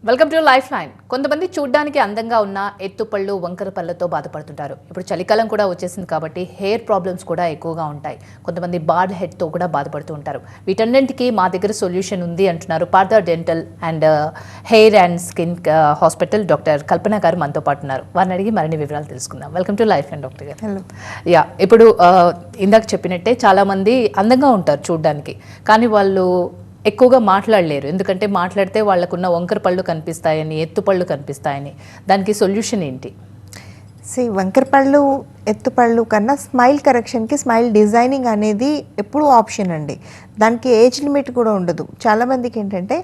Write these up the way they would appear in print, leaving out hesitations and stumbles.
Welcome to life line. కొంతమంది చూడ్డానికి అందంగా ఉన్న ఎత్తుపళ్ళు వంకర పళ్ళతో బాధపడుతుంటారు. ఇప్పుడు చలికాలం కూడా వచ్చేసింది కాబట్టి హెయిర్ ప్రాబ్లమ్స్ కూడా ఎక్కువగా ఉంటాయి. కొంతమంది బార్డ్ హెడ్తో కూడా బాధపడుతూ ఉంటారు. వీటన్నింటికి మా దగ్గర సొల్యూషన్ ఉంది అంటున్నారు Partha dental and hair and skin hospital doctor Kalpana garu మనతో పాటు ఉన్నారు. వారిని అడిగి మరిన్ని వివరాలు తెలుసుకుందాం. Welcome to Lifeline doctor garu. Hello. ఇప్పుడు ఇందాక చెప్పినట్టే చాలామంది అందంగా ఉంటారు చూడ్డానికి, కానీ వాళ్ళు ఎక్కువగా మాట్లాడలేరు. ఎందుకంటే మాట్లాడితే వాళ్ళకున్న వంకర పళ్ళు కనిపిస్తాయని, ఎత్తుపళ్ళు కనిపిస్తాయని. దానికి సొల్యూషన్ ఏంటి? వంకరపళ్ళు ఎత్తుపళ్ళు కన్నా స్మైల్ కరెక్షన్కి స్మైల్ డిజైనింగ్ అనేది ఎప్పుడూ ఆప్షన్ అండి. దానికి ఏజ్ లిమిట్ కూడా ఉండదు. చాలామందికి ఏంటంటే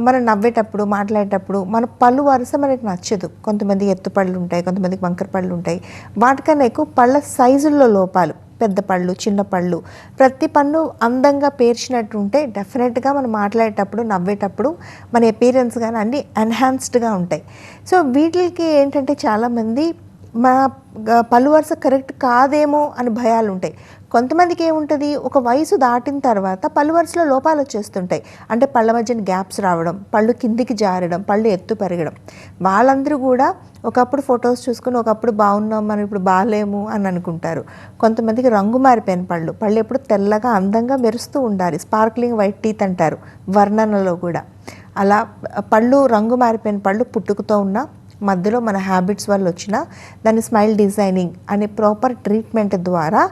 మనం నవ్వేటప్పుడు మాట్లాడేటప్పుడు మన పళ్ళు వరుస మనకి నచ్చదు. కొంతమందికి ఎత్తుపళ్ళు ఉంటాయి, కొంతమందికి వంకర పళ్ళు ఉంటాయి. వాటికన్నా ఎక్కువ పళ్ళ సైజుల్లో లోపాలు, పెద్ద పళ్ళు చిన్న పళ్ళు, ప్రతి పన్ను అందంగా పేర్చినట్టు ఉంటే డెఫినెట్గా మనం మాట్లాడేటప్పుడు నవ్వేటప్పుడు మన అపీరెన్స్ కానీ అన్నీ ఎన్హాన్స్డ్గా ఉంటాయి. సో వీటికి ఏంటంటే చాలామంది మా పళ్ళు వరుస కరెక్ట్ కాదేమో అని భయాలు ఉంటాయి. కొంతమందికి ఏముంటుంది, ఒక వయసు దాటిన తర్వాత పళ్ళు వరుసలో లోపాలు వచ్చేస్తుంటాయి. అంటే పళ్ళ మధ్యన గ్యాప్స్ రావడం, పళ్ళు కిందికి జారడం, పళ్ళు ఎత్తు పెరగడం. వాళ్ళందరూ కూడా ఒకప్పుడు ఫొటోస్ చూసుకుని ఒకప్పుడు బాగున్నాం మనం ఇప్పుడు బాగాలేము అని అనుకుంటారు. కొంతమందికి రంగు మారిపోయిన పళ్ళు, పళ్ళు ఎప్పుడు తెల్లగా అందంగా మెరుస్తూ ఉండాలి, స్పార్క్లింగ్ వైట్ టీత్ అంటారు వర్ణనలో కూడా. అలా పళ్ళు రంగు మారిపోయిన పళ్ళు పుట్టుకతో ఉన్న మధ్యలో మన హ్యాబిట్స్ వల్ల వచ్చిన దాన్ని స్మైల్ డిజైనింగ్ అనే ప్రాపర్ ట్రీట్మెంట్ ద్వారా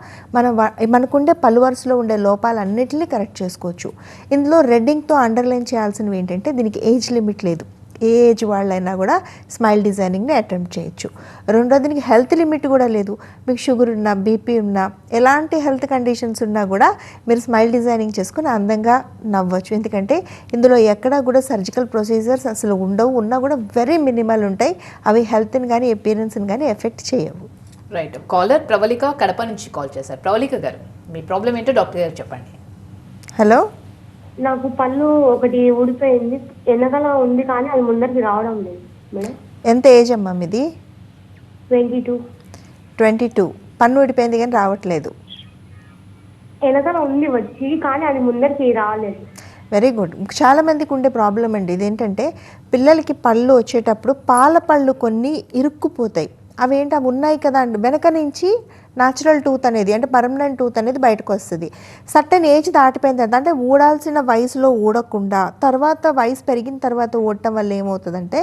మనకుండే పళ్ళు వరుసలో ఉండే లోపాలన్నిటినీ కరెక్ట్ చేసుకోవచ్చు. ఇందులో రెడ్డింగ్తో అండర్లైన్ చేయాల్సినవి ఏంటంటే దీనికి ఏజ్ లిమిట్ లేదు. ఏ ఏజ్ వాళ్ళైనా కూడా స్మైల్ డిజైనింగ్ని అటెంప్ట్ చేయొచ్చు. రెండోది దీనికి హెల్త్ లిమిట్ కూడా లేదు. మీకు షుగర్ ఉన్నా, బీపీ ఉన్నా, ఎలాంటి హెల్త్ కండిషన్స్ ఉన్నా కూడా మీరు స్మైల్ డిజైనింగ్ చేసుకుని అందంగా నవ్వచ్చు. ఎందుకంటే ఇందులో ఎక్కడా కూడా సర్జికల్ ప్రొసీజర్స్ అసలు ఉండవు. ఉన్నా కూడా వెరీ మినిమల్ ఉంటాయి. అవి హెల్త్ని కానీ అపీరెన్స్ని కానీ ఎఫెక్ట్ చేయవు. రైట్. కాలర్ ప్రవళిక కడప నుంచి కాల్ చేశారు. ప్రవళిక గారు, మీ ప్రాబ్లం ఏంటో డాక్టర్ గారు చెప్పండి. హలో. నాకు పళ్ళు ఒకటి ఊడిపోయింది, వెనకాల ఉంది కానీ అది ముందరికి రావడం లేదు మేడం. ఎంత ఏజ్ అమ్మా మీది? 22. 22. పన్ను ఊడిపోయింది కానీ రావట్లేదు. వెనకాల ఉంది వచ్చి కానీ అది ముందరికి రాలేదు. Very good. చాలామందికి ఉండే ప్రాబ్లం అండి ఇదేంటంటే పిల్లలకి పళ్ళు వచ్చేటప్పుడు పాల పళ్ళు కొన్ని ఇరుక్కుపోతాయి. అవి ఉన్నాయి కదా అండి, వెనక నుంచి న్యాచురల్ టూత్ అనేది అంటే పర్మనెంట్ టూత్ అనేది బయటకు వస్తుంది. సర్టెన్ ఏజ్ దాటిపోయిన తర్వాత అంటే ఊడాల్సిన వయసులో ఊడకుండా తర్వాత వయసు పెరిగిన తర్వాత ఊడటం వల్ల ఏమవుతుందంటే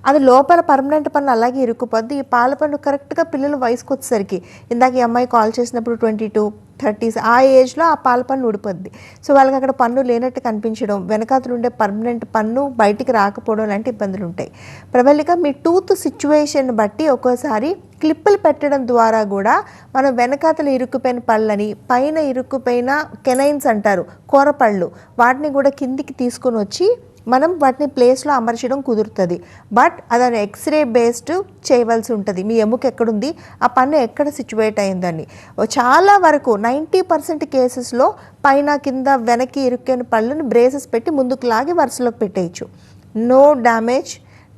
అది లోపల పర్మనెంట్ పన్ను అలాగే ఇరుక్కుపోద్ది. ఈ పాల పన్ను కరెక్ట్గా పిల్లలు వయసుకు వచ్చేసరికి, ఇందాక ఈ అమ్మాయి కాల్ చేసినప్పుడు 22, 30s ఆ ఏజ్లో ఆ పాల పన్ను ఊడిపోద్ది. సో వాళ్ళకి అక్కడ పన్ను లేనట్టు కనిపించడం, వెనకాతలు ఉండే పర్మనెంట్ పన్ను బయటికి రాకపోవడం లాంటి ఇబ్బందులు ఉంటాయి. ప్రబలిక మీ టూత్ సిచ్యువేషన్ బట్టి ఒక్కోసారి క్లిప్పులు పెట్టడం ద్వారా కూడా మనం వెనకాతలు ఇరుక్కుపోయిన పళ్ళని, పైన ఇరుక్కుపోయిన కెనైన్స్ అంటారు కూరపళ్ళు, వాటిని కూడా కిందికి తీసుకొని వచ్చి మనం వాటిని ప్లేస్లో అమర్చడం కుదురుతుంది. బట్ అదని ఎక్స్రే బేస్డ్ చేయవలసి ఉంటుంది. మీ ఎముక ఎక్కడుంది, ఆ పన్ను ఎక్కడ సిచ్యువేట్ అయిందని. చాలా వరకు 90% కేసెస్లో పైన కింద వెనక్కి ఇరుక్కిన పళ్ళను బ్రేసెస్ పెట్టి ముందుకు లాగి వరుసలోకి పెట్టేయచ్చు. No damage,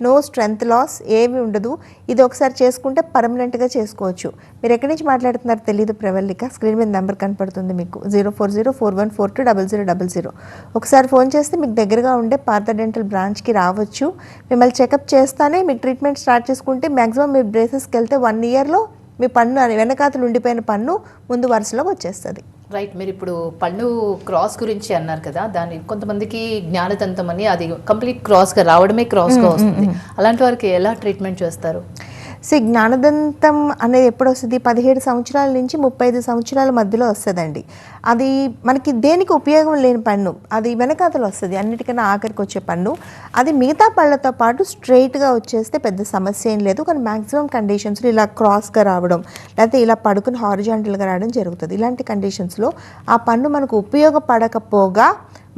no strength loss, ఏమి ఉండదు. ఇది ఒకసారి చేసుకుంటే పర్మనెంట్గా చేసుకోవచ్చు. మీరు ఎక్కడి నుంచి మాట్లాడుతున్నారు తెలియదు ప్రవళిక. స్క్రీన్ మీద నెంబర్ కనపడుతుంది మీకు, 040414200000. ఒకసారి ఫోన్ చేస్తే మీకు దగ్గరగా ఉండే పార్థ డెంటల్ బ్రాంచ్కి రావచ్చు. మిమ్మల్ని చెకప్ చేస్తానే మీకు ట్రీట్మెంట్ స్టార్ట్ చేసుకుంటే మ్యాక్సిమం మీరు బ్రేసెస్కి వెళ్తే 1 ఇయర్లో మీ పన్ను వెనకాతలు ఉండిపోయిన పన్ను ముందు వరుసలోకి వచ్చేస్తుంది. రైట్. మీరు ఇప్పుడు పళ్ళు క్రాస్ గురించి అన్నారు కదా, దాని కొంతమందికి జ్ఞానదంతం అని అది కంప్లీట్ క్రాస్గా రావడమే క్రాస్గా వస్తుంది. అలాంటి వారికి ఎలా ట్రీట్మెంట్ చేస్తారు? జ్ఞానదంతం అనేది ఎప్పుడు వస్తుంది? 17 సంవత్సరాల నుంచి 35 సంవత్సరాల మధ్యలో వస్తుందండి. అది మనకి దేనికి ఉపయోగం లేని పన్ను, అది వెనకాతలు వస్తుంది, అన్నిటికన్నా ఆఖరికి వచ్చే పన్ను. అది మిగతా పళ్ళతో పాటు స్ట్రైట్గా వచ్చేస్తే పెద్ద సమస్య ఏం లేదు. కానీ మ్యాక్సిమం కండిషన్స్లో ఇలా క్రాస్గా రావడం, లేకపోతే ఇలా పడుకుని హారిజాంటల్గా రావడం జరుగుతుంది. ఇలాంటి కండిషన్స్లో ఆ పన్ను మనకు ఉపయోగపడకపోగా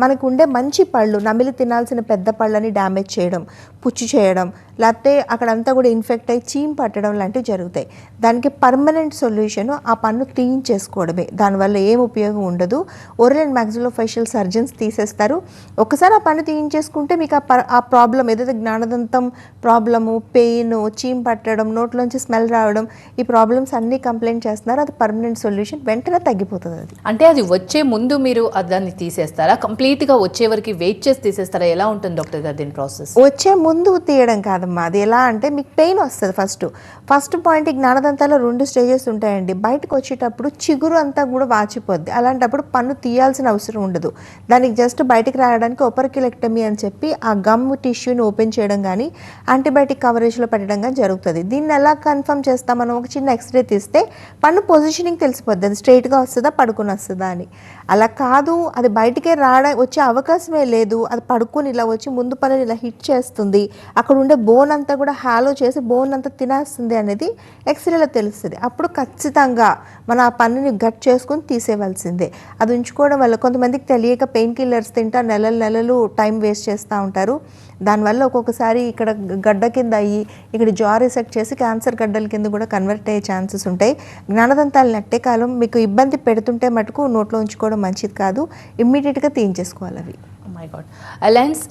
మనకు ఉండే మంచి పళ్ళు, నమిలి తినాల్సిన పెద్ద పళ్ళని డ్యామేజ్ చేయడం, పుచ్చు చేయడం, లేకపోతే అక్కడంతా కూడా ఇన్ఫెక్ట్ అయ్యి చీమ్ పట్టడం లాంటివి జరుగుతాయి. దానికి పర్మనెంట్ సొల్యూషన్ ఆ పన్ను తీయించేసుకోవడమే. దానివల్ల ఏం ఉపయోగం ఉండదు. ఓరల్ అండ్ మ్యాక్సిలోఫేషియల్ సర్జన్స్ తీసేస్తారు. ఒకసారి ఆ పన్ను తీయించేసుకుంటే మీకు ఆ ప్రాబ్లం ఏదైతే జ్ఞానదంతం ప్రాబ్లము, పెయిన్, చీమ్ పట్టడం, నోట్లోంచి స్మెల్ రావడం, ఈ ప్రాబ్లమ్స్ అన్నీ కంప్లైంట్ చేస్తున్నారు. అది పర్మనెంట్ సొల్యూషన్, వెంటనే తగ్గిపోతుంది అది. అంటే అది వచ్చే ముందు మీరు దాన్ని తీసేస్తారా, కంప్లీట్గా వచ్చే వరకు వెయిట్ చేసి తీసేస్తారా, ఎలా ఉంటుంది డాక్టర్ గారు దీని ప్రాసెస్? వచ్చే ముందు తీయడం కాదమ్మా, అది ఎలా అంటే మీకు పెయిన్ వస్తుంది. ఫస్ట్ పాయింట్, జ్ఞానదంతాలో 2 స్టేజెస్ ఉంటాయండి. బయటకు వచ్చేటప్పుడు చిగురు అంతా కూడా వాచిపోద్ది. అలాంటప్పుడు పన్ను తీయాల్సిన అవసరం ఉండదు. దానికి జస్ట్ బయటికి రావడానికి ఓపర్క్యులెక్టమీ అని చెప్పి ఆ గమ్ టిష్యూని ఓపెన్ చేయడం కానీ యాంటీబయాటిక్ కవరేజ్లో పెట్టడం కానీ జరుగుతుంది. దీన్ని ఎలా కన్ఫర్మ్ చేస్తాం? మనం ఒక చిన్న ఎక్స్రే తీస్తే పన్ను పొజిషనింగ్ తెలిసిపోద్ది, అది స్ట్రైట్గా వస్తుందా పడుకుని వస్తుందా అని. అలా కాదు, అది బయటికే వచ్చే అవకాశమే లేదు, అది పడుకుని ఇలా వచ్చి ముందు పన్నుని ఇలా హిట్ చేస్తుంది, అక్కడ ఉండే బోన్ అంతా కూడా హాలో చేసి బోన్ అంతా తినేస్తుంది అనేది ఎక్స్రేలో తెలుస్తుంది. అప్పుడు ఖచ్చితంగా మనం ఆ పన్నుని గట్ చేసుకుని తీసేయవలసిందే. అది ఉంచుకోవడం వల్ల కొంతమందికి తెలియక పెయిన్ కిల్లర్స్ తింటా నెలలు టైం వేస్ట్ చేస్తూ ఉంటారు. దానివల్ల ఒక్కొక్కసారి ఇక్కడ గడ్డ కింద అయ్యి ఇక్కడ జా రిసెక్ట్ చేసి క్యాన్సర్ గడ్డల కింద కూడా కన్వర్ట్ అయ్యే ఛాన్సెస్ ఉంటాయి. జ్ఞానదంతాలు నట్టే కాలం మీకు ఇబ్బంది పెడుతుంటే మటుకు నోట్లో ఉంచుకోవడం మంచిది కాదు, ఇమ్మీడియట్గా తీయించేసుకోవాలి అవి. My God. Alliance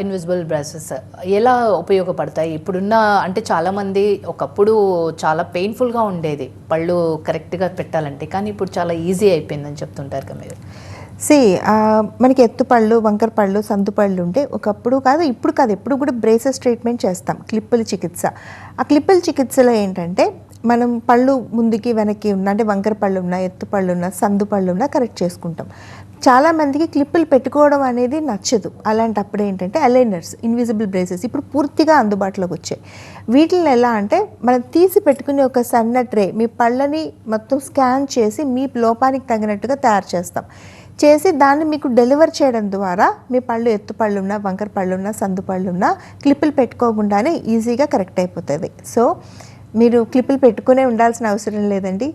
invisible braces ఎలా ఉపయోగపడతాయి ఇప్పుడున్న, అంటే చాలామంది ఒకప్పుడు చాలా పెయిన్ఫుల్గా ఉండేది పళ్ళు కరెక్ట్గా పెట్టాలంటే, కానీ ఇప్పుడు చాలా ఈజీ అయిపోయిందని చెప్తుంటారు కదా మీరు. మనకి ఎత్తుపళ్ళు, వంకర పళ్ళు, సందు పళ్ళు ఉంటే ఒకప్పుడు కాదు ఇప్పుడు కాదు ఎప్పుడు కూడా బ్రేసెస్ ట్రీట్మెంట్ చేస్తాం, క్లిప్పుల చికిత్స. ఆ క్లిప్పుల చికిత్సలో ఏంటంటే మనం పళ్ళు ముందుకి వెనక్కి ఉన్న, అంటే వంకర పళ్ళు ఉన్నా, ఎత్తు పళ్ళు ఉన్నా, సందు పళ్ళు ఉన్నా కరెక్ట్ చేసుకుంటాం. చాలామందికి క్లిప్పులు పెట్టుకోవడం అనేది నచ్చదు. అలాంటప్పుడు ఏంటంటే అలైనర్స్, ఇన్విజిబుల్ బ్రేసెస్ ఇప్పుడు పూర్తిగా అందుబాటులోకి వచ్చాయి. వీటిని ఎలా అంటే మనం తీసి పెట్టుకునే ఒక సన్న ట్రే మీ పళ్ళని మొత్తం స్కాన్ చేసి మీ లోపానికి తగినట్టుగా తయారు చేసి దాన్ని మీకు డెలివర్ చేయడం ద్వారా మీ పళ్ళు ఎత్తు పళ్ళున్నా, వంకర పళ్ళున్నా, సందు పళ్ళున్నా క్లిప్పులు పెట్టుకోకుండానే ఈజీగా కరెక్ట్ అయిపోతుంది. సో మీరు క్లిప్పులు పెట్టుకునే ఉండాల్సిన అవసరం లేదండి.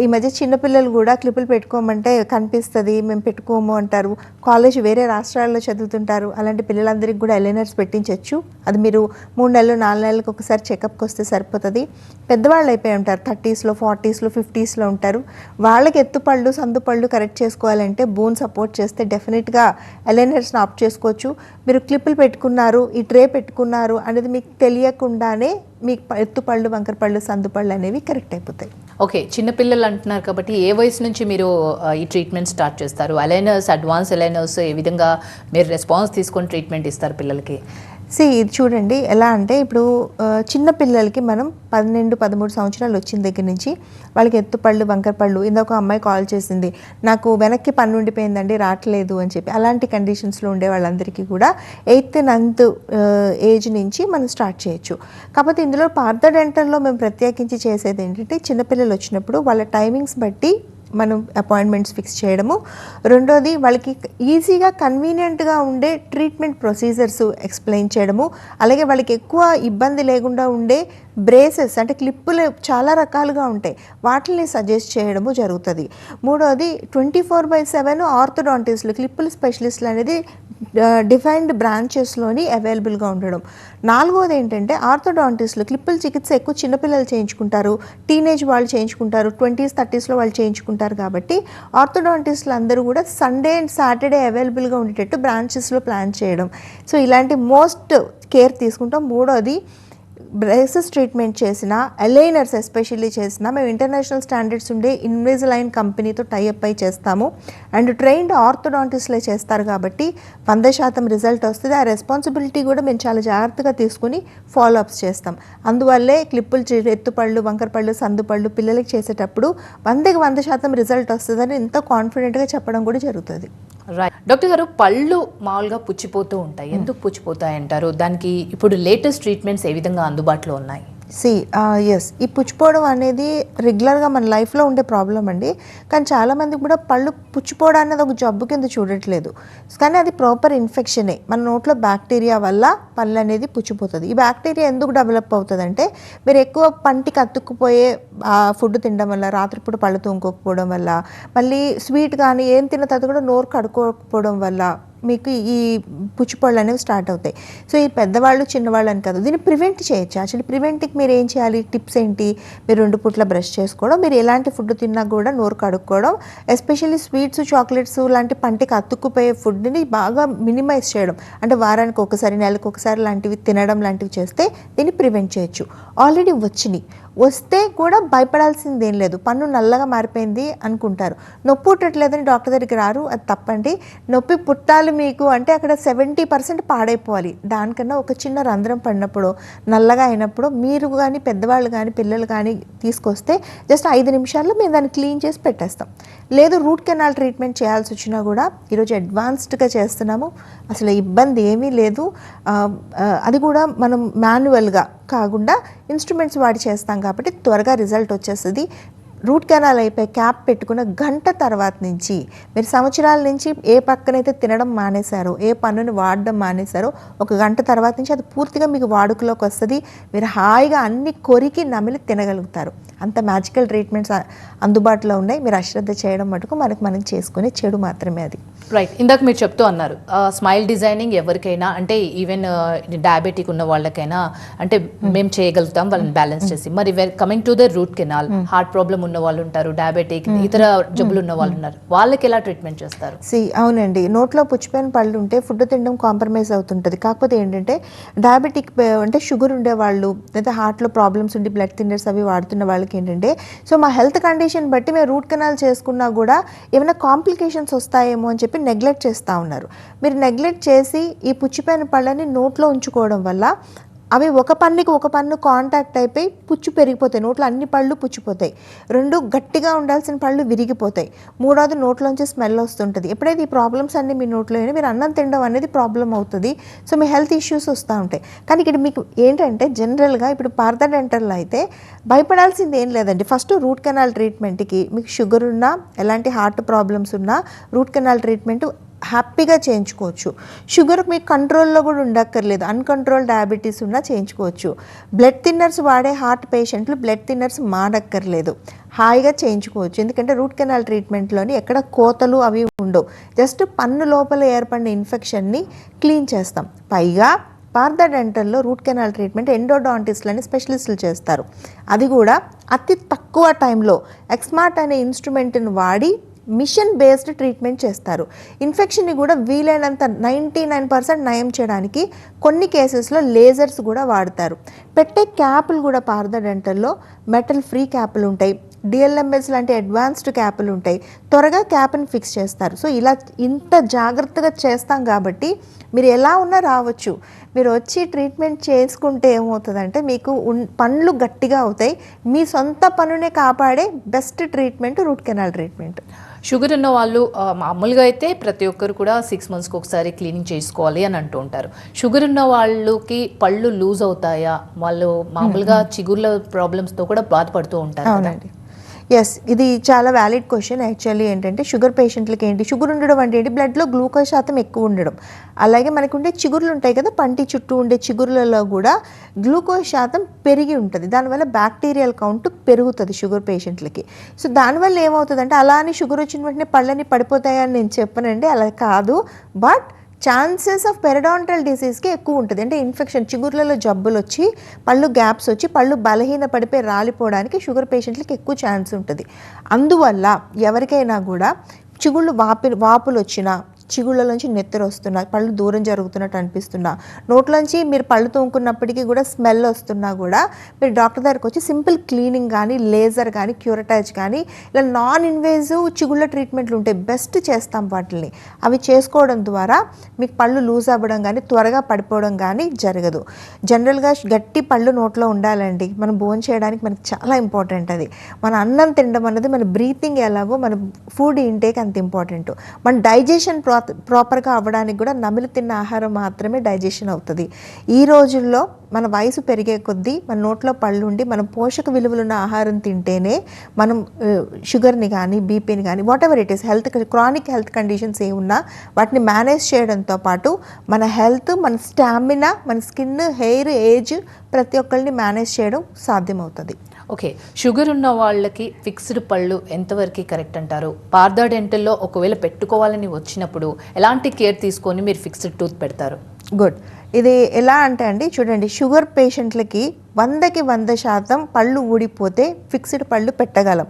ఈ మధ్య చిన్నపిల్లలు కూడా క్లిప్పులు పెట్టుకోమంటే కనిపిస్తుంది, మేము పెట్టుకోము అంటారు. కాలేజ్ వేరే రాష్ట్రాల్లో చదువుతుంటారు, అలాంటి పిల్లలందరికీ కూడా ఎలైనర్స్ పెట్టించవచ్చు. అది మీరు 3 నెలలు 4 నెలలకు ఒకసారి చెకప్కి వస్తే సరిపోతుంది. పెద్దవాళ్ళు అయిపోయి ఉంటారు, 30స్లో 40స్లో 50స్లో ఉంటారు. వాళ్ళకి ఎత్తుపళ్ళు సందుపళ్ళు కరెక్ట్ చేసుకోవాలంటే బోన్ సపోర్ట్ చేస్తే డెఫినెట్గా ఎలైనర్స్ని ఆప్ట్ చేసుకోవచ్చు. మీరు క్లిప్పులు పెట్టుకున్నారు, ఈ ట్రే పెట్టుకున్నారు అనేది మీకు తెలియకుండానే మీకు ఎత్తుపళ్ళు, వంకర పళ్ళు, సందుపళ్ళు అనేవి కరెక్ట్ అయిపోతాయి. ఓకే, చిన్నపిల్లలు అంటున్నారు కాబట్టి ఏ వయసు నుంచి మీరు ఈ ట్రీట్మెంట్ స్టార్ట్ చేస్తారు? అలైనర్స్, అడ్వాన్స్ అలైనర్స్ ఏ విధంగా మీరు రెస్పాన్స్ తీసుకొని ట్రీట్మెంట్ ఇస్తారు పిల్లలకి? ఇది చూడండి ఎలా అంటే ఇప్పుడు చిన్న పిల్లలకి మనం 12-13 సంవత్సరాలు వచ్చిన దగ్గర నుంచి వాళ్ళకి ఎత్తుపళ్ళు, వంకర పళ్ళు, ఇందాక అమ్మాయి కాల్ చేసింది నాకు వెనక్కి పన్ను ఉండిపోయిందండి రావట్లేదు అని చెప్పి, అలాంటి కండిషన్స్లో ఉండే వాళ్ళందరికీ కూడా 8th 9th ఏజ్ నుంచి మనం స్టార్ట్ చేయొచ్చు. కాకపోతే ఇందులో పార్థ డెంటల్లో మేము ప్రత్యేకించి చేసేది ఏంటంటే చిన్నపిల్లలు వచ్చినప్పుడు వాళ్ళ టైమింగ్స్ బట్టి మనం అపాయింట్మెంట్స్ ఫిక్స్ చేయడము, రెండోది వాళ్ళకి ఈజీగా కన్వీనియంట్గా ఉండే ట్రీట్మెంట్ ప్రొసీజర్స్ ఎక్స్ప్లెయిన్ చేయడము, అలాగే వాళ్ళకి ఎక్కువ ఇబ్బంది లేకుండా ఉండే బ్రేసెస్ అంటే క్లిప్పులు చాలా రకాలుగా ఉంటాయి, వాటిని సజెస్ట్ చేయడము జరుగుతుంది. మూడోది 24/7 ఆర్థోడాంటిస్టులు, క్లిప్పుల స్పెషలిస్టులు అనేది డిఫైన్డ్ బ్రాంచెస్లోని అవైలబుల్గా ఉండడం. నాలుగోది ఏంటంటే ఆర్థోడాంటిస్టులు క్లిప్పుల చికిత్స ఎక్కువ చిన్నపిల్లలు చేయించుకుంటారు, టీనేజ్ వాళ్ళు చేయించుకుంటారు, 20s 30sలో వాళ్ళు చేయించుకుంటారు. కాబట్టి ఆర్థోడాంటిస్టులు అందరూ కూడా సండే అండ్ సాటర్డే అవైలబుల్గా ఉండేటట్టు బ్రాంచెస్లో ప్లాన్ చేయడం. సో ఇలాంటి మోస్ట్ కేర్ తీసుకుంటాం. మూడోది బ్రేసెస్ ట్రీట్మెంట్ చేసిన, అలైనర్స్ ఎస్పెషల్లీ చేసిన మేము ఇంటర్నేషనల్ స్టాండర్డ్స్ ఉండే ఇన్విజిలైన్ కంపెనీతో టైఅప్ అయి చేస్తాము. అండ్ ట్రైన్డ్ ఆర్థోడాంటిస్ట్లే చేస్తారు కాబట్టి 100% రిజల్ట్ వస్తుంది. ఆ రెస్పాన్సిబిలిటీ కూడా మేము చాలా జాగ్రత్తగా తీసుకుని ఫాలోఅప్స్ చేస్తాం. అందువల్లే క్లిప్పులు, ఎత్తుపళ్ళు, వంకరపళ్ళు, సందుపళ్ళు పిల్లలకి చేసేటప్పుడు 100% రిజల్ట్ వస్తుందని ఇంత కాన్ఫిడెంట్గా చెప్పడం కూడా జరుగుతుంది. రైట్ డాక్టర్ గారు, పళ్ళు మామూలుగా పుచ్చిపోతూ ఉంటాయి, ఎందుకు పుచ్చిపోతాయి అంటారు? దానికి ఇప్పుడు లేటెస్ట్ ట్రీట్మెంట్స్ ఏ విధంగా అందుబాటులో ఉన్నాయి? ఎస్, ఈ పుచ్చిపోవడం అనేది రెగ్యులర్గా మన లైఫ్లో ఉండే ప్రాబ్లం అండి. కానీ చాలామంది కూడా పళ్ళు పుచ్చిపోవడం అనేది ఒక జబ్బు కింద చూడట్లేదు, కానీ అది ప్రాపర్ ఇన్ఫెక్షనే. మన నోట్లో బ్యాక్టీరియా వల్ల పళ్ళు అనేది పుచ్చిపోతుంది. ఈ బ్యాక్టీరియా ఎందుకు డెవలప్ అవుతుంది అంటే మీరు ఎక్కువ పంటికి అతుక్కుపోయే ఫుడ్ తినడం వల్ల, రాత్రిపూట పళ్ళు తోముకోకపోవడం వల్ల, మళ్ళీ స్వీట్ కానీ ఏం తిన్న తర్వాత కూడా నోరు కడుక్కోకపోవడం వల్ల మీకు ఈ పుచ్చిపళ్ళు అనేవి స్టార్ట్ అవుతాయి. సో ఈ పెద్దవాళ్ళు చిన్నవాళ్ళు అని కాదు, దీన్ని ప్రివెంట్ చేయొచ్చు. యాక్చువల్లీ ప్రివెంట్కి మీరు ఏం చేయాలి, టిప్స్ ఏంటి, మీరు 2 పూట్ల బ్రష్ చేసుకోవడం, మీరు ఎలాంటి ఫుడ్ తిన్నా కూడా నోరు కడుక్కోవడం, ఎస్పెషల్లీ స్వీట్స్ చాక్లెట్స్ లాంటి పంటికి అతుక్కుపోయే ఫుడ్ని బాగా మినిమైజ్ చేయడం, అంటే వారానికి ఒకసారి నెలకు ఒకసారి లాంటివి తినడం లాంటివి చేస్తే దీన్ని ప్రివెంట్ చేయొచ్చు. ఆల్రెడీ వస్తే కూడా భయపడాల్సింది ఏం లేదు. పన్ను నల్లగా మారిపోయింది అనుకుంటారు, నొప్పి పుట్టట్లేదని డాక్టర్ దగ్గరికి రారు, అది తప్పండి. నొప్పి పుట్టాలి మీకు అంటే అక్కడ 70% పాడైపోవాలి. దానికన్నా ఒక చిన్న రంధ్రం పడినప్పుడు నల్లగా అయినప్పుడు మీరు కానీ పెద్దవాళ్ళు కానీ పిల్లలు కానీ తీసుకొస్తే జస్ట్ 5 నిమిషాల్లో మేము దాన్ని క్లీన్ చేసి పెట్టేస్తాం. లేదు రూట్ కెనాల్ ట్రీట్మెంట్ చేయాల్సి వచ్చినా కూడా ఈరోజు అడ్వాన్స్డ్గా చేస్తున్నాము, అసలు ఇబ్బంది ఏమీ లేదు. అది కూడా మనం మాన్యువల్గా కాకుండా ఇన్స్ట్రుమెంట్స్ వాడి చేస్తాం కాబట్టి త్వరగా రిజల్ట్ వచ్చేస్తుంది. రూట్ కెనాల్ అయిపోయి క్యాప్ పెట్టుకున్న గంట తర్వాత నుంచి మీరు సంవత్సరాల నుంచి ఏ పక్కనైతే తినడం మానేశారో, ఏ పన్నుని వాడడం మానేశారో, ఒక గంట తర్వాత నుంచి అది పూర్తిగా మీకు వాడుకలోకి వస్తుంది. మీరు హాయిగా అన్ని కొరికి నమిలి తినగలుగుతారు. అంత మ్యాజికల్ ట్రీట్మెంట్స్ అందుబాటులో ఉన్నాయి. మీరు అశ్రద్ధ చేయడం మటుకు మనం చేసుకునే చెడు మాత్రమే అది. రైట్, ఇందాక మీరు చెప్తూ అన్నారు స్మైల్ డిజైనింగ్ ఎవరికైనా అంటే ఈవెన్ డయాబెటిక్ ఉన్న వాళ్ళకైనా అంటే మేము చేయగలుగుతాం వాళ్ళని బ్యాలెన్స్ చేసి. మరి coming to the root canal, heart problem ఉన్న వాళ్ళు ఉంటారు, డయాబెటిక్ ఇతర జబ్బులు ఉన్న వాళ్ళు ఉన్నారు, వాళ్ళకి ఎలా ట్రీట్మెంట్ చేస్తారు? అవునండి, నోట్లో పుచ్చిపోయిన పళ్ళు ఉంటే ఫుడ్ తినడం కాంప్రమైజ్ అవుతుంటుంది. కాకపోతే ఏంటంటే డయాబెటిక్ అంటే షుగర్ ఉండేవాళ్ళు లేదా హార్ట్లో ప్రాబ్లమ్స్ ఉండి బ్లడ్ థిన్నర్స్ అవి వాడుతున్న వాళ్ళకి ఏంటంటే, సో మా హెల్త్ కండిషన్ బట్టి మేము రూట్ కెనాల్ చేసుకున్నా కూడా ఏమైనా కాంప్లికేషన్స్ వస్తాయేమో అని చెప్పి నెగ్లెక్ట్ చేస్తూ ఉన్నారు. మీరు నెగ్లెక్ట్ చేసి ఈ పుచ్చిపోయిన పళ్ళని నోట్లో ఉంచుకోవడం వల్ల అవి ఒక పన్ను కాంటాక్ట్ అయిపోయి పుచ్చు పెరిగిపోతాయి, నోట్లో అన్ని పళ్ళు పుచ్చిపోతాయి. 2 గట్టిగా ఉండాల్సిన పళ్ళు విరిగిపోతాయి. 3వది నోట్లోంచి స్మెల్ వస్తుంటుంది. ఎప్పుడైతే ఈ ప్రాబ్లమ్స్ అన్నీ మీ నోట్లో మీరు అన్నం తినడం అనేది ప్రాబ్లం అవుతుంది. సో మీ హెల్త్ ఇష్యూస్ వస్తూ ఉంటాయి. కానీ ఇక్కడ మీకు ఏంటంటే జనరల్గా ఇప్పుడు పార్థ డెంటల్లో అయితే భయపడాల్సింది ఏం లేదండి. ఫస్ట్ రూట్ కెనాల్ ట్రీట్మెంట్కి మీకు షుగర్ ఉన్నా ఎలాంటి హార్ట్ ప్రాబ్లమ్స్ ఉన్నా రూట్ కెనాల్ ట్రీట్మెంట్ హ్యాపీగా చేయించుకోవచ్చు. షుగర్ మీకు కంట్రోల్లో కూడా ఉండక్కర్లేదు, అన్కంట్రోల్ డయాబెటీస్ ఉన్నా చేయించుకోవచ్చు. బ్లడ్ థిన్నర్స్ వాడే హార్ట్ పేషెంట్లు బ్లడ్ థిన్నర్స్ మాడక్కర్లేదు, హాయిగా చేయించుకోవచ్చు. ఎందుకంటే రూట్ కెనాల్ ట్రీట్మెంట్లోని ఎక్కడ కోతలు అవి ఉండవు, జస్ట్ పన్ను లోపల ఏర్పడిన ఇన్ఫెక్షన్ని క్లీన్ చేస్తాం. పైగా పార్థ డెంటల్లో రూట్ కెనాల్ ట్రీట్మెంట్ ఎండోడాంటిస్ట్లని స్పెషలిస్టులు చేస్తారు. అది కూడా అతి తక్కువ టైంలో ఎక్స్మార్ట్ అనే ఇన్స్ట్రుమెంట్ని వాడి మిషన్ బేస్డ్ ట్రీట్మెంట్ చేస్తారు. ఇన్ఫెక్షన్ని కూడా వీలైనంత 99% నయం చేయడానికి కొన్ని కేసెస్లో లేజర్స్ కూడా వాడతారు. పెట్టే క్యాపులు కూడా పార్థ డెంటల్లో మెటల్ ఫ్రీ క్యాపులు ఉంటాయి, డిఎల్ఎంఎస్ లాంటి అడ్వాన్స్డ్ క్యాపులు ఉంటాయి. త్వరగా క్యాప్ని ఫిక్స్ చేస్తారు. సో ఇలా ఇంత జాగ్రత్తగా చేస్తాం కాబట్టి మీరు ఎలా ఉన్నా రావచ్చు. మీరు వచ్చి ట్రీట్మెంట్ చేసుకుంటే ఏమవుతుందంటే మీకు పళ్ళు గట్టిగా అవుతాయి. మీ సొంత పన్నునే కాపాడే best treatment root canal treatment. Sugar ఉన్న వాళ్ళు మామూలుగా అయితే ప్రతి ఒక్కరు కూడా 6 monthsకి ఒకసారి క్లీనింగ్ చేసుకోవాలి అని అంటూ ఉంటారు. షుగర్ ఉన్న వాళ్ళకి పళ్ళు లూజ్ అవుతాయా? వాళ్ళు మామూలుగా చిగుర్ల ప్రాబ్లమ్స్తో కూడా బాధపడుతూ ఉంటారు. అవునండి, ఎస్, ఇది చాలా వ్యాలిడ్ క్వశ్చన్. యాక్చువల్లీ ఏంటంటే షుగర్ పేషెంట్లకి ఏంటి, షుగర్ ఉండడం అంటే ఏంటి, బ్లడ్లో గ్లూకోజ్ శాతం ఎక్కువ ఉండడం. అలాగే మనకు ఉండే చిగుర్లు ఉంటాయి కదా, పంటి చుట్టూ ఉండే చిగుర్లలో కూడా గ్లూకోజ్ శాతం పెరిగి ఉంటుంది. దానివల్ల బ్యాక్టీరియల్ కౌంట్ పెరుగుతుంది షుగర్ పేషెంట్లకి. సో దానివల్ల ఏమవుతుందంటే అలా అని షుగర్ వచ్చిన వెంటనే పళ్ళని పడిపోతాయని నేను చెప్పనండి, అలా కాదు. బట్ ఛాన్సెస్ ఆఫ్ పెరడాంటల్ డిసీజ్కి ఎక్కువ ఉంటుంది. అంటే ఇన్ఫెక్షన్, చిగుర్లలో జబ్బులు వచ్చి పళ్ళు గ్యాప్స్ వచ్చి పళ్ళు బలహీన పడిపోయి రాలిపోవడానికి షుగర్ పేషెంట్లకి ఎక్కువ ఛాన్స్ ఉంటుంది. అందువల్ల ఎవరికైనా కూడా చిగుళ్ళు వాపులు వచ్చినా, చిగుళ్ళలోంచి నెత్తరు వస్తున్నా, పళ్ళు దూరం జరుగుతున్నట్టు అనిపిస్తున్నా, నోట్లోంచి మీరు పళ్ళు తోముకున్నప్పటికీ కూడా స్మెల్ వస్తున్నా కూడా మీరు డాక్టర్ దగ్గరికి వచ్చి సింపుల్ క్లీనింగ్ కానీ, లేజర్ కానీ, క్యూరటైజ్ కానీ ఇలా నాన్ ఇన్వేజివ్ చిగుళ్ళ ట్రీట్మెంట్లు ఉంటాయి, బెస్ట్ చేస్తాం వాటిని. అవి చేసుకోవడం ద్వారా మీకు పళ్ళు లూజ్ అవ్వడం కానీ త్వరగా పడిపోవడం కానీ జరగదు. జనరల్గా గట్టి పళ్ళు నోట్లో ఉండాలండి. మనం భోజనం చేయడానికి మనకి చాలా ఇంపార్టెంట్ అది. మన అన్నం తినడం అన్నది మన బ్రీతింగ్ ఎలాగో మన ఫుడ్ ఇంటేక్ అంత ఇంపార్టెంట్. మన డైజెషన్ ప్రాపర్గా అవ్వడానికి కూడా నమిలి తిన్న ఆహారం మాత్రమే డైజెషన్ అవుతుంది. ఈ రోజుల్లో మన వయసు పెరిగే కొద్దీ మన నోట్లో పళ్ళు ఉండి మనం పోషక విలువలున్న ఆహారం తింటేనే మనం షుగర్ని కానీ బీపీని కానీ whatever it is chronic health conditions ఏ ఉన్నా వాటిని మేనేజ్ చేయడంతో పాటు మన హెల్త్, మన స్టామినా, మన స్కిన్, హెయిర్, ఏజ్ ప్రతి ఒక్కరిని మేనేజ్ చేయడం సాధ్యమవుతుంది. ఓకే, షుగర్ ఉన్న వాళ్ళకి ఫిక్స్డ్ పళ్ళు ఎంతవరకు కరెక్ట్ అంటారు? పార్థా డెంటల్లో ఒకవేళ పెట్టుకోవాలని వచ్చినప్పుడు ఎలాంటి కేర్ తీసుకొని మీరు ఫిక్స్డ్ టూత్ పెడతారు? గుడ్. ఇది ఎలా అంటే అండి, చూడండి, షుగర్ పేషెంట్లకి 100కి 100% పళ్ళు ఊడిపోతే ఫిక్స్డ్ పళ్ళు పెట్టగలం,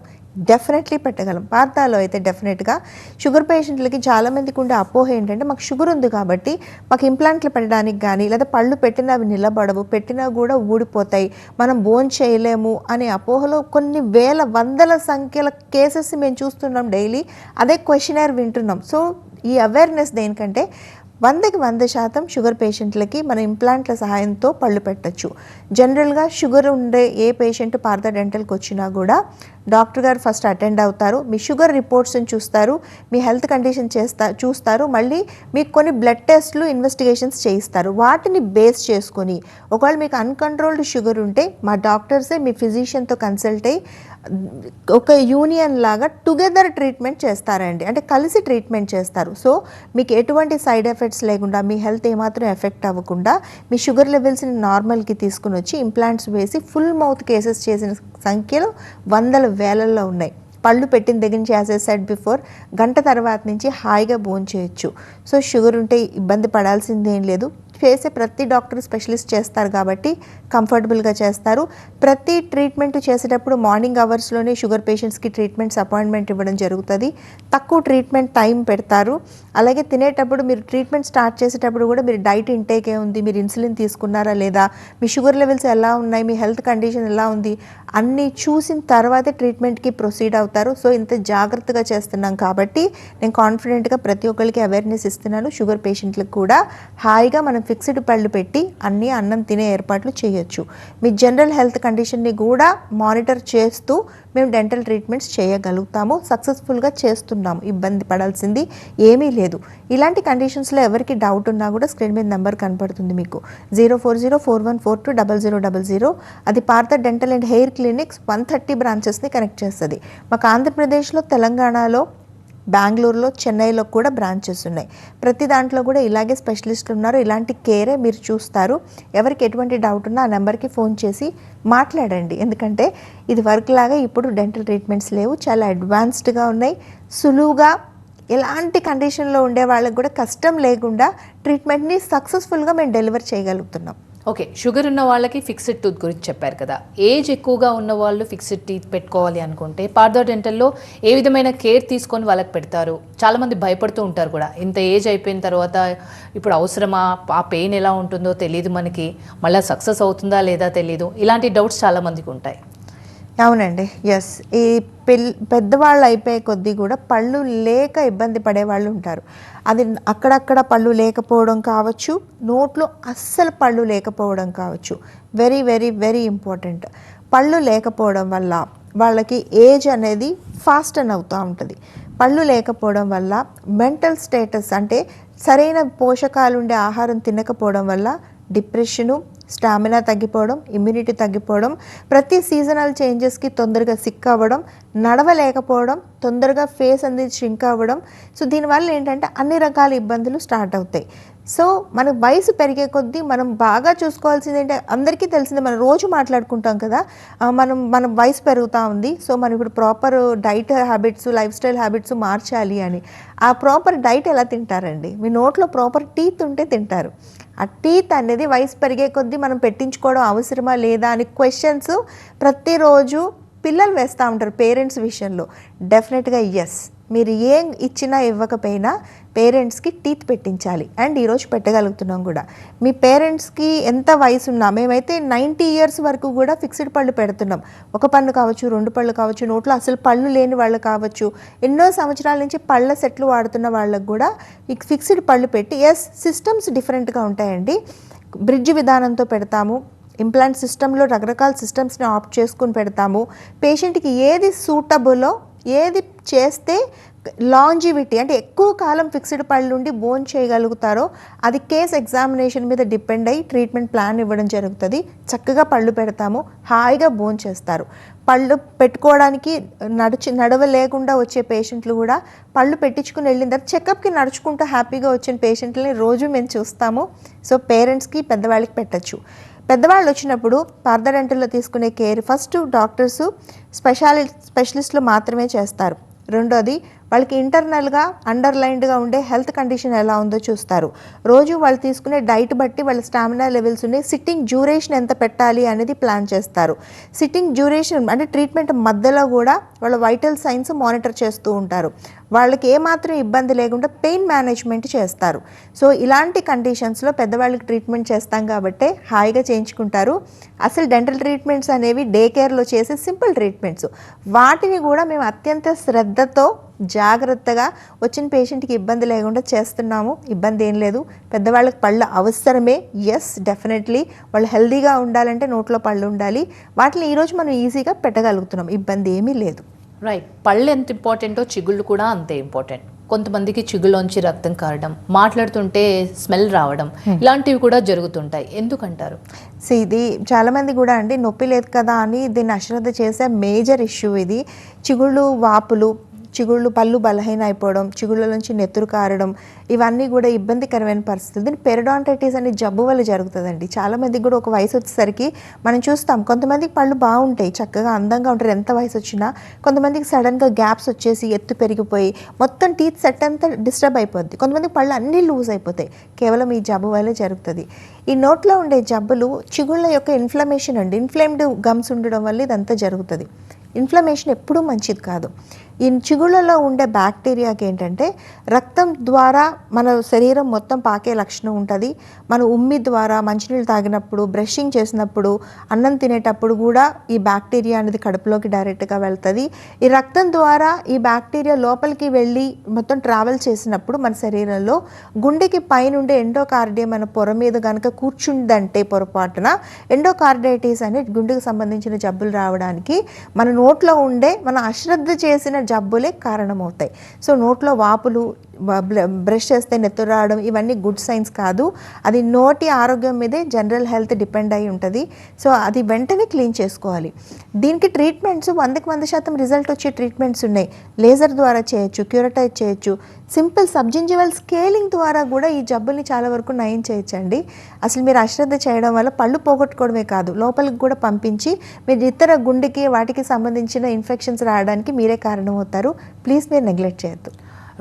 డెఫినెట్లీ పెట్టగలం. పార్థాలో అయితే డెఫినెట్గా షుగర్ పేషెంట్లకి చాలామందికి ఉండే అపోహ ఏంటంటే మాకు షుగర్ ఉంది కాబట్టి మాకు ఇంప్లాంట్లు పెట్టడానికి కానీ లేదా పళ్ళు పెట్టినా అవి నిలబడవు, పెట్టినా కూడా ఊడిపోతాయి, మనం బోన్ చేయలేము అనే అపోహలో కొన్ని వేల వందల సంఖ్యల కేసెస్ మేము చూస్తున్నాం డైలీ. అదే క్వశ్చనర్ వింటున్నాం. సో ఈ అవేర్నెస్ దేనికంటే 100కి 100% షుగర్ పేషెంట్లకి మన ఇంప్లాంట్ల సహాయంతో పళ్ళు పెట్టచ్చు. జనరల్గా షుగర్ ఉండే ఏ పేషెంట్ పార్థా డెంటల్కి వచ్చినా కూడా డాక్టర్ గారు ఫస్ట్ అటెండ్ అవుతారు, మీ షుగర్ రిపోర్ట్స్ని చూస్తారు, మీ హెల్త్ కండిషన్ చూస్తారు, మళ్ళీ మీకు కొన్ని బ్లడ్ టెస్ట్లు, ఇన్వెస్టిగేషన్స్ చేయిస్తారు. వాటిని బేస్ చేసుకొని ఒకవేళ మీకు అన్కంట్రోల్డ్ షుగర్ ఉంటే మా డాక్టర్సే మీ ఫిజిషియన్తో కన్సల్ట్ అయ్యి ఒక యూనియన్ లాగా టుగెదర్ ట్రీట్మెంట్ చేస్తారండి, అంటే కలిసి ట్రీట్మెంట్ చేస్తారు. సో మీకు ఎటువంటి సైడ్ ఎఫెక్ట్స్ లేకుండా, మీ హెల్త్ ఏమాత్రం ఎఫెక్ట్ అవ్వకుండా మీ షుగర్ లెవెల్స్ని నార్మల్కి తీసుకుని వచ్చి ఇంప్లాంట్స్ వేసి ఫుల్ మౌత్ కేసెస్ చేసిన సంఖ్యలు వందల వేలల్లో ఉన్నాయి. పళ్ళు పెట్టిన దగ్గర నుంచి, యాజ్ ఐ సెడ్ బిఫోర్, గంట తర్వాత నుంచి హాయిగా భోజనం చేయొచ్చు. సో షుగర్ ఉంటే ఇబ్బంది పడాల్సిందేం లేదు. చేసే ప్రతి డాక్టర్ స్పెషలిస్ట్ చేస్తారు కాబట్టి కంఫర్టబుల్గా చేస్తారు. ప్రతి ట్రీట్మెంట్ చేసేటప్పుడు మార్నింగ్ అవర్స్లోనే షుగర్ పేషెంట్స్కి ట్రీట్మెంట్స్ అపాయింట్మెంట్ ఇవ్వడం జరుగుతుంది. తక్కువ ట్రీట్మెంట్ టైం పెడతారు. అలాగే తినేటప్పుడు మీరు ట్రీట్మెంట్ స్టార్ట్ చేసేటప్పుడు కూడా మీరు డైట్ ఇంటేక్ ఏ ఉంది, మీరు ఇన్సులిన్ తీసుకున్నారా లేదా, మీ షుగర్ లెవెల్స్ ఎలా ఉన్నాయి, మీ హెల్త్ కండిషన్ ఎలా ఉంది అన్నీ చూసిన తర్వాతే ట్రీట్మెంట్కి ప్రొసీడ్ అవుతారు. సో ఇంత జాగ్రత్తగా చేస్తున్నాం కాబట్టి నేను కాన్ఫిడెంట్గా ప్రతి ఒక్కరికి అవేర్నెస్ ఇస్తున్నాను. షుగర్ పేషెంట్లకు కూడా హాయిగా మనం ఫిక్స్డ్ పళ్ళు పెట్టి అన్నీ అన్నం తినే ఏర్పాట్లు చేయొచ్చు. మీ జనరల్ హెల్త్ కండిషన్ని కూడా మానిటర్ చేస్తూ మేము డెంటల్ ట్రీట్మెంట్స్ చేయగలుగుతాము. సక్సెస్ఫుల్గా చేస్తున్నాము, ఇబ్బంది పడాల్సింది ఏమీ లేదు. ఇలాంటి కండిషన్స్లో ఎవరికి డౌట్ ఉన్నా కూడా స్క్రీన్ మీద నెంబర్ కనపడుతుంది మీకు, 04041420000. అది Partha dental and hair clinics 130 బ్రాంచెస్ని కనెక్ట్ చేస్తుంది. మాకు ఆంధ్రప్రదేశ్లో, తెలంగాణలో, బెంగళూరులో, చెన్నైలో కూడా బ్రాంచెస్ ఉన్నాయి. ప్రతి దాంట్లో కూడా ఇలాగే స్పెషలిస్టులు ఉన్నారు. ఇలాంటి కేరే మీరు చూస్తారు. ఎవరికి ఎటువంటి డౌట్ ఉన్నా ఆ నెంబర్కి ఫోన్ చేసి మాట్లాడండి. ఎందుకంటే ఇది వర్క్ లాగా ఇప్పుడు డెంటల్ ట్రీట్మెంట్స్ లేవు, చాలా అడ్వాన్స్డ్గా ఉన్నాయి. సులువుగా ఎలాంటి కండిషన్లో ఉండే వాళ్ళకి కూడా కష్టం లేకుండా ట్రీట్మెంట్ని సక్సెస్ఫుల్గా మేము డెలివర్ చేయగలుగుతున్నాం. ఓకే, షుగర్ ఉన్న వాళ్ళకి ఫిక్స్డ్ టూత్ గురించి చెప్పారు కదా. ఏజ్ ఎక్కువగా ఉన్న వాళ్ళు ఫిక్స్డ్ టీత్ పెట్టుకోవాలి అనుకుంటే పార్థా డెంటల్లో ఏ విధమైన కేర్ తీసుకొని వాళ్ళకి పెడతారు? చాలామంది భయపడుతూ ఉంటారు కూడా, ఇంత ఏజ్ అయిపోయిన తర్వాత ఇప్పుడు అవసరమా, ఆ పెయిన్ ఎలా ఉంటుందో తెలియదు మనకి, మళ్ళీ సక్సెస్ అవుతుందా లేదా తెలియదు, ఇలాంటి డౌట్స్ చాలామందికి ఉంటాయి. అవునండి, ఎస్. ఈ పెద్దవాళ్ళు అయిపోయే కొద్దీ కూడా పళ్ళు లేక ఇబ్బంది పడే వాళ్ళు ఉంటారు. అది అక్కడక్కడ పళ్ళు లేకపోవడం కావచ్చు, నోట్లో అస్సలు పళ్ళు లేకపోవడం కావచ్చు. Very very very important. పళ్ళు లేకపోవడం వల్ల వాళ్ళకి ఏజ్ అనేది ఫాస్ట్ అని అవుతూ ఉంటుంది. పళ్ళు లేకపోవడం వల్ల మెంటల్ స్టేటస్, అంటే సరైన పోషకాలు ఉండే ఆహారం తినకపోవడం వల్ల డిప్రెషను, స్టామినా తగ్గిపోవడం, ఇమ్యూనిటీ తగ్గిపోవడం, ప్రతి సీజనల్ చేంజెస్కి తొందరగా సిక్ అవ్వడం, నడవలేకపోవడం, తొందరగా ఫేస్ అనేది షింక్ అవ్వడం. సో దీనివల్ల ఏంటంటే అన్ని రకాల ఇబ్బందులు స్టార్ట్ అవుతాయి. సో మన వయసు పెరిగే కొద్దీ మనం బాగా చూసుకోవాల్సింది ఏంటంటే, అందరికీ తెలిసిందే, మనం రోజు మాట్లాడుకుంటాం కదా, మన వయసు పెరుగుతూ ఉంది, సో మనం ఇప్పుడు proper diet habits, life style habits మార్చాలి అని. ఆ ప్రాపర్ డైట్ ఎలా తింటారండి? మీ నోట్లో ప్రాపర్ టీత్ ఉంటే తింటారు. ఆ టీత్ అనేది వయసు పెరిగే కొద్దీ మనం పెట్టించుకోవడం అవసరమా లేదా అని క్వశ్చన్స్ ప్రతిరోజు పిల్లలు వేస్తూ ఉంటారు పేరెంట్స్ విషయంలో. డెఫినెట్గా ఎస్, మీరు ఏం ఇచ్చినా ఇవ్వకపోయినా పేరెంట్స్కి టీత్ పెట్టించాలి. అండ్ ఈరోజు పెట్టగలుగుతున్నాం కూడా. మీ పేరెంట్స్కి ఎంత వయసు ఉన్నా, మేమైతే 90 years వరకు కూడా ఫిక్స్డ్ పళ్ళు పెడుతున్నాం. ఒక పన్ను కావచ్చు, 2 పళ్ళు కావచ్చు, నోట్లో అసలు పళ్ళు లేని వాళ్ళు కావచ్చు, ఎన్నో సంవత్సరాల నుంచి పళ్ళ సెట్లు వాడుతున్న వాళ్ళకు కూడా ఈ ఫిక్స్డ్ పళ్ళు పెట్టి, ఎస్ సిస్టమ్స్ డిఫరెంట్గా ఉంటాయండి. బ్రిడ్జ్ విధానంతో పెడతాము, ఇంప్లాంట్ సిస్టంలో రకరకాల సిస్టమ్స్ని ఆప్ట్ చేసుకుని పెడతాము. పేషెంట్కి ఏది సూటబులో, ఏది చేస్తే లాంజివిటీ అంటే ఎక్కువ కాలం ఫిక్స్డ్ పళ్ళు ఉండి బోన్ చేయగలుగుతారో అది కేస్ ఎగ్జామినేషన్ మీద డిపెండ్ అయ్యి ట్రీట్మెంట్ ప్లాన్ ఇవ్వడం జరుగుతుంది. చక్కగా పళ్ళు పెడతాము, హాయిగా బోన్ చేస్తారు. పళ్ళు పెట్టుకోవడానికి నడవలేకుండా వచ్చే పేషెంట్లు కూడా పళ్ళు పెట్టించుకుని వెళ్ళిన తర్వాత చెకప్కి నడుచుకుంటూ హ్యాపీగా వచ్చిన పేషెంట్లని రోజు మేము చూస్తాము. సో పేరెంట్స్కి పెద్దవాళ్ళకి పెట్టచ్చు. పెద్దవాళ్ళు వచ్చినప్పుడు పార్థడెంటల్లో తీసుకునే కేర్ ఫస్ట్ డాక్టర్స్ స్పెషలిస్టులు మాత్రమే చేస్తారు. రెండోది వాళ్ళకి ఇంటర్నల్గా అండర్లైన్డ్గా ఉండే హెల్త్ కండిషన్ ఎలా ఉందో చూస్తారు. రోజు వాళ్ళు తీసుకునే డైట్ బట్టి వాళ్ళ స్టామినా లెవెల్స్ ఉన్నాయి, సిట్టింగ్ డ్యూరేషన్ ఎంత పెట్టాలి అనేది ప్లాన్ చేస్తారు. సిట్టింగ్ డ్యూరేషన్ అంటే ట్రీట్మెంట్ మధ్యలో కూడా వాళ్ళ వైటల్ సైన్స్ మానిటర్ చేస్తూ ఉంటారు. వాళ్ళకి ఏమాత్రం ఇబ్బంది లేకుండా పెయిన్ మేనేజ్మెంట్ చేస్తారు. సో ఇలాంటి కండిషన్స్లో పెద్దవాళ్ళకి ట్రీట్మెంట్ చేస్తాం కాబట్టి హాయిగా చేయించుకుంటారు. అసలు డెంటల్ ట్రీట్మెంట్స్ అనేవి డే కేర్లో చేసే సింపుల్ ట్రీట్మెంట్స్. వాటిని కూడా మేము అత్యంత శ్రద్ధతో జాగ్రత్తగా వచ్చిన పేషెంట్కి ఇబ్బంది లేకుండా చేస్తున్నాము. ఇబ్బంది ఏం లేదు. పెద్దవాళ్ళకి పళ్ళు అవసరమే, ఎస్ డెఫినెట్లీ. వాళ్ళు హెల్దీగా ఉండాలంటే నోట్లో పళ్ళు ఉండాలి. వాటిని ఈరోజు మనం ఈజీగా పెట్టగలుగుతున్నాం, ఇబ్బంది ఏమీ లేదు. రైట్. పళ్ళు ఎంత ఇంపార్టెంటో చిగుళ్ళు కూడా అంతే ఇంపార్టెంట్. కొంతమందికి చిగుళ్ళలోంచి రక్తం కారడం, మాట్లాడుతుంటే స్మెల్ రావడం, ఇలాంటివి కూడా జరుగుతుంటాయి. ఎందుకంటారు? సో ఇది చాలామంది కూడా అండి నొప్పి లేదు కదా అని దీన్ని అశ్రద్ధ చేసే మేజర్ ఇష్యూ ఇది. చిగుళ్ళు వాపులు, చిగుళ్ళు పళ్ళు బలహీన అయిపోవడం, చిగుళ్ళ నుంచి నెత్తురు కారడం, ఇవన్నీ కూడా ఇబ్బందికరమైన పరిస్థితులు. దీన్ని పెరిడాంటైటిస్ అనే జబ్బు వల్ల జరుగుతుందండి. చాలామందికి కూడా ఒక వయసు వచ్చేసరికి మనం చూస్తాం, కొంతమందికి పళ్ళు బాగుంటాయి, చక్కగా అందంగా ఉంటారు ఎంత వయసు వచ్చినా. కొంతమందికి సడన్గా గ్యాప్స్ వచ్చేసి ఎత్తు పెరిగిపోయి మొత్తం టీత్ సెట్ అంతా డిస్టర్బ్ అయిపోద్ది. కొంతమందికి పళ్ళు అన్నీ లూజ్ అయిపోతాయి. కేవలం ఈ జబ్బు వల్లే జరుగుతుంది. ఈ నోట్లో ఉండే జబ్బులు చిగుళ్ళ యొక్క ఇన్ఫ్లమేషన్ అండి. ఇన్ఫ్లేమ్డ్ గమ్స్ ఉండడం వల్ల ఇదంతా జరుగుతుంది. ఇన్ఫ్లమేషన్ ఎప్పుడూ మంచిది కాదు. ఈ చిగుళ్ళలో ఉండే బ్యాక్టీరియాకి ఏంటంటే రక్తం ద్వారా మన శరీరం మొత్తం పాకే లక్షణం ఉంటుంది. మన ఉమ్మి ద్వారా మంచినీళ్ళు తాగినప్పుడు, బ్రషింగ్ చేసినప్పుడు, అన్నం తినేటప్పుడు కూడా ఈ బ్యాక్టీరియా అనేది కడుపులోకి డైరెక్ట్గా వెళ్తుంది. ఈ రక్తం ద్వారా ఈ బ్యాక్టీరియా లోపలికి వెళ్ళి మొత్తం ట్రావెల్ చేసినప్పుడు మన శరీరంలో గుండెకి పైనుండే ఎండోకార్డియం మన పొర మీద కనుక కూర్చుందంటే పొరపాటున ఎండోకార్డైటిస్ అనే గుండెకు సంబంధించిన జబ్బులు రావడానికి మన నోట్లో ఉండే మన అశ్రద్ధ చేసిన జబ్బులే కారణమవుతాయి. సో నోట్లో వాపులు, బ్రష్ చేస్తే నెత్తురు రావడం ఇవన్నీ గుడ్ సైన్స్ కాదు. అది నోటి ఆరోగ్యం మీదే జనరల్ హెల్త్ డిపెండ్ అయి ఉంటుంది. సో అది వెంటనే క్లీన్ చేసుకోవాలి. దీనికి ట్రీట్మెంట్స్ 100% రిజల్ట్ వచ్చే ట్రీట్మెంట్స్ ఉన్నాయి. లేజర్ ద్వారా చేయొచ్చు, క్యూరటైజ్ చేయొచ్చు, సింపుల్ సబ్జింజివల్ స్కేలింగ్ ద్వారా కూడా ఈ జబ్బుల్ని చాలా వరకు నయం చేయొచ్చండి. అసలు మీరు అశ్రద్ధ చేయడం వల్ల పళ్ళు పోగొట్టుకోవడమే కాదు, లోపలికి కూడా పంపించి మీరు ఇతర గుండెకి వాటికి సంబంధించిన ఇన్ఫెక్షన్స్ రావడానికి మీరే కారణమవుతారు. ప్లీజ్ మీరు నెగ్లెక్ట్ చేయొద్దు.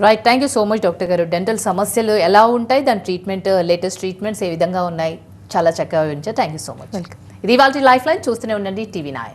Right. Thank you so much doctor గారు. డెంటల్ సమస్యలు ఎలా ఉంటాయి, దాని ట్రీట్మెంట్, లేటెస్ట్ ట్రీట్మెంట్స్ ఏ విధంగా ఉన్నాయి, చాలా చక్కగా వివరించారు. Thank you so much. Welcome. ఇది ఇవాళ లైఫ్ లైన్. చూస్తూనే ఉండండి TV9.